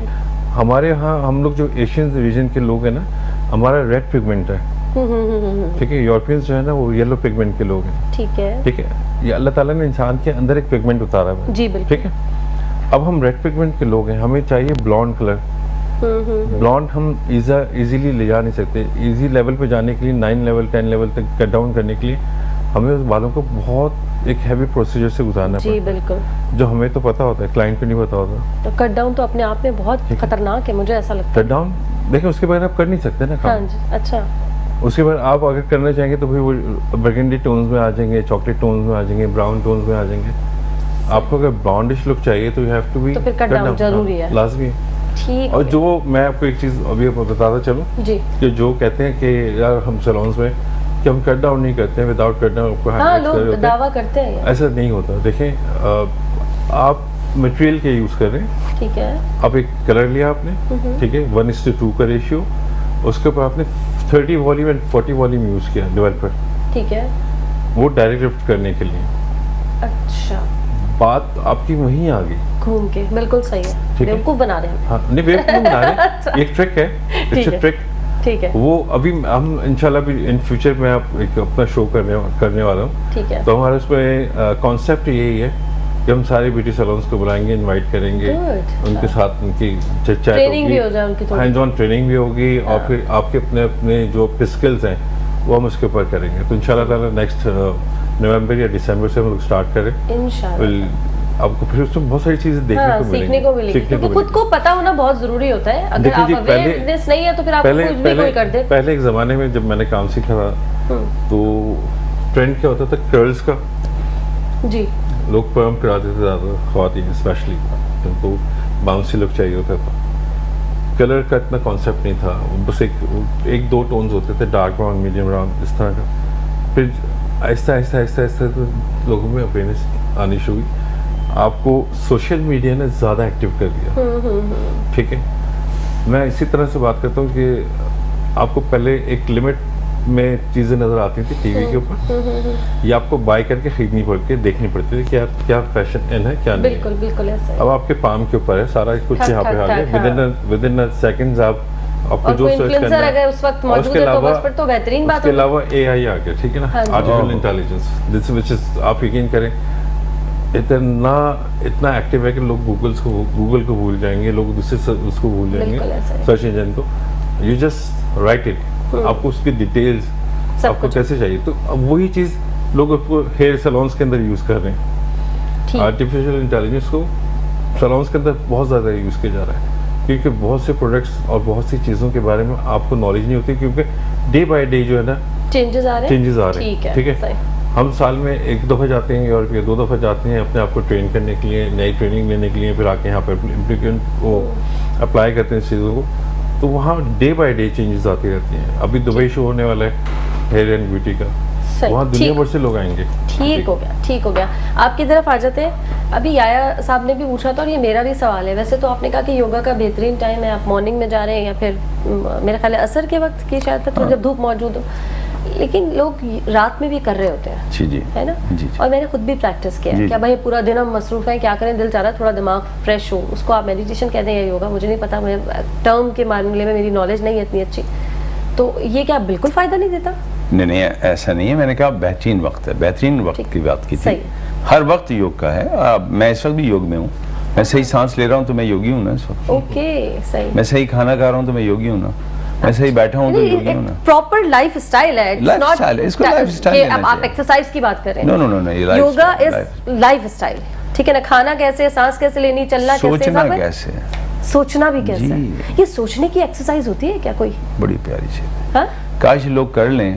ہمارے یہاں ہم لوگ جو ایشین ریجن کے لوگ ہیں نا, ہمارا ریڈ پگمنٹ ہے. ٹھیک ہے, یورپینز جو ہے نا وہ یلو پگمنٹ کے لوگ ہیں. ٹھیک ہے, ٹھیک ہے, یہ اللہ تعالیٰ نے انسان کے اندر ایک پگمنٹ اتارا ہوا ہے. جی بالکل. ٹھیک ہے, اب ہم ریڈ پگمنٹ کے لوگ ہیں, ہمیں چاہیے بلانڈ کلر. بلانڈ ہم ایزیلی لے جا نہیں سکتے. ایزی لیول پہ جانے کے لیے 9 لیول 10 لیول تک کٹ ڈاؤن کرنے کے لیے ہمیں اس بالوں کو بہت ایک ہیوی پروسیجر سے گزارنا پڑتا ہے. جی بالکل, جو ہمیں تو پتا ہوتا ہے, کلائنٹ کو نہیں پتا ہوتا. تو کٹ ڈاؤن تو اپنے آپ میں بہت خطرناک ہے, مجھے ایسا لگتا ہے. کٹ ڈاؤن دیکھیں, اس کے بغیر آپ کر نہیں سکتے نا. ہاں جی, اچھا. اس کے بعد آپ اگر کرنا چاہیں گے تو پھر وہ برگنڈی ٹونز میں آ جائیں گے, چاکلیٹ ٹونز میں آ جائیں گے, براؤن ٹونز میں آ جائیں گے. آپ کو اگر براؤنش لک چاہیے تو یو ہیو ٹو بی, تو پھر کٹ ڈاؤن ضروری ہے, لازمی ہے. ٹھیک. اور جو میں آپ کو ایک چیز ابھی بتاتا چلوں, جی, کہ جو کہتے ہیں کہ یار ہم سیلونز میں کہ ہم کٹ ڈاؤن نہیں کرتے ہیں, وداؤٹ کٹ ڈاؤن, ہاں لوگ دعویٰ کرتے ہیں, ایسا نہیں ہوتا. دیکھیں, آپ مٹیریل کے یوز کر رہے ہیں, ٹھیک ہے, آپ ایک کلر لیا آپ نے, ٹھیک ہے, 1:2 کا ریشیو, اس کے اوپر آپ نے 30 والیوم اینڈ 40 والیوم یوز کیا ڈیولپر. ٹھیک ہے, وہ ڈائریکٹ لفٹ کرنے کے لیے. اچھا, بات آپ کی وہیں آ گئی گھوم کے. بالکل صحیح ہے, بیوقوف بنا رہے ہیں. ہاں نہیں, بیوقوف نہیں بنا رہے, ایک ٹرک ہے, اٹس اے ٹرک. ٹھیک ہے, وہ ابھی ہم انشاءاللہ بھی ان فیوچر میں آپ ایک اپنا شو کرنے والا ہوں. ٹھیک ہے, تو ہمارا اس میں کانسیپٹ یہی ہے کہ ہم سارے بیوٹی سیلونز کو بلائیں گے, انوائٹ کریں گے, ان کے ساتھ ان کی چٹ چیٹ ہوگی, ہینڈ آن ٹریننگ بھی ہوگی, اور پھر آپ کے اپنے جو اسکلز ہیں وہ ہم اس کے اوپر کریں گے. تو انشاءاللہ تعالیٰ نیکسٹ نومبر یا دسمبر سے ہم لوگ اسٹارٹ کریں انشاءاللہ. آپ کو پھر اس میں بہت ساری چیزیں دیکھنے کو ملیں گی, سیکھنے کو ملے گی, کیونکہ خود کو پتہ ہونا بہت ضروری ہوتا ہے. اگر آپ اویئرنیس نہیں ہے تو پھر آپ کچھ بھی کوئی کر دے. پہلے ایک زمانے میں جب میں نے کام سیکھا تھا تو ٹرینڈ کیا ہوتا تھا, کرلز کا. جی, لوگ پرم کراتے تھے زیادہ, خواتین اسپیشلی, ان کو باؤنسی لک چاہیے ہوتا تھا. کلر کا اتنا کانسیپٹ نہیں تھا, بس ایک دو ٹونز ہوتے تھے, ڈارک براؤن, میڈیم براؤن, اس طرح کا. پھر آہستہ آہستہ آہستہ آہستہ تو لوگوں میں اویئرنیس آنی شروع ہوئی. آپ کو سوشل میڈیا نے زیادہ ایکٹیو کر دیا. ٹھیک ہے, میں اسی طرح سے بات کرتا ہوں کہ آپ کو پہلے ایک لمٹ میں چیزیں نظر آتی تھی ٹی وی کے اوپر, یا آپ کو بائی کر کے خریدنی پڑ کے دیکھنی پڑتی تھی کہ کیا فیشن ان ہے کیا نہیں. بالکل بالکل ایسا. اب آپ کے پام کے اوپر ہے سارا کچھ, یہاں پہ آ گیا, ود ان سیکنڈز آپ کو جو سرچ کرنا ہے. اس کے علاوہ اے آئی آ گیا, ٹھیک ہے نا, آرٹیفیشل انٹیلیجنس, وچ از, آپ یقین کریں اتنا ایکٹیو ہے کہ لوگ گوگل کو بھول جائیں گے, لوگ دوسرے اس کو بھول جائیں گے, سرچ انجن کو. یو جسٹ رائٹ اٹ, آپ کو اس کی ڈیٹیلز آپ کو کیسے چاہیے. تو اب وہی چیز لوگ ہیئر سیلونس کے اندر یوز کر رہے ہیں. آرٹیفیشل انٹیلیجنس کو سیلونس کے اندر بہت زیادہ یوز کیا جا رہا ہے, کیونکہ بہت سے پروڈکٹس اور بہت سی چیزوں کے بارے میں آپ کو نالج نہیں ہوتی, کیونکہ ڈے بائی ڈے جو ہے نا چینجز آ رہے ہیں. ٹھیک ہے, ہم سال میں 1 دفعہ جاتے ہیں یورپ, یا 2 دفعہ جاتے ہیں اپنے آپ کو ٹرین کرنے کے لیے, نئی ٹریننگ لینے کے لیے, پھر آ کے یہاں پر امپلیکینٹ کو اپلائی کرتے ہیں اس چیزوں کو. تو وہاں ڈے بائی ڈے چینجز آتی رہتی ہیں. ابھی دبئی شو ہونے والا ہے ہیئر اینڈ بیوٹی کا, وہاں دنیا بھر سے لوگ آئیں گے. ٹھیک ہو گیا, ٹھیک ہو گیا. آپ کی طرف آ جاتے ہیں. ابھی یایا صاحب نے بھی پوچھا تھا, اور یہ میرا بھی سوال ہے. ویسے تو آپ نے کہا کہ یوگا کا بہترین ٹائم ہے, آپ مارننگ میں جا رہے ہیں یا پھر میرا خیال ہے عصر کے وقت کی شاید تک, جب دھوپ موجود ہو, لیکن لوگ رات میں بھی کر رہے ہوتے ہیں. جی جی, ہے نا. اور میں نے خود بھی پریکٹس کیا ہے. کیا بھائی پورا دن ہم مصروف ہیں, کیا کریں, دل چاہ رہا ہے تھوڑا دماغ فریش ہو, اس کو آپ میڈیٹیشن کہتے ہیں یا یوگا, مجھے نہیں پتا, میں ٹرم کے معاملے میں میری نالج نہیں ہے اتنی اچھی. تو یہ کیا بالکل فائدہ نہیں دیتا؟ نہیں, ایسا نہیں ہے. میں نے کہا بہترین وقت ہے, بہترین وقت کی بات کی تھی. ہر وقت یوگ کا ہے. میں اس وقت بھی یوگ میں ہوں. میں صحیح سانس لے رہا ہوں تو میں یوگی ہوں نا اس وقت. اوکے, صحیح. میں صحیح کھانا کھا رہا ہوں تو میں یوگی ہوں نا. میں صحیح بیٹھا ہوں تو یوگی ہوں نا. پراپر لائف اسٹائل ہے, لائف اسٹائل ہے, اس کو لائف اسٹائل ہے. آپ ایکسرسائز کی بات کر رہے ہیں. نو, یوگا از لائف اسٹائل. ٹھیک ہے نا. کھانا کیسے, سانس کیسے لینی, چلنا کیسے, سوچنا کیسے, سوچنا بھی کیسے. یہ سوچنے کی ایکسرسائز ہوتی ہے کیا کوئی؟ بڑی پیاری چیز ہے. کاش لوگ کر لیں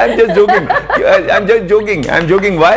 I'm just joking. Why?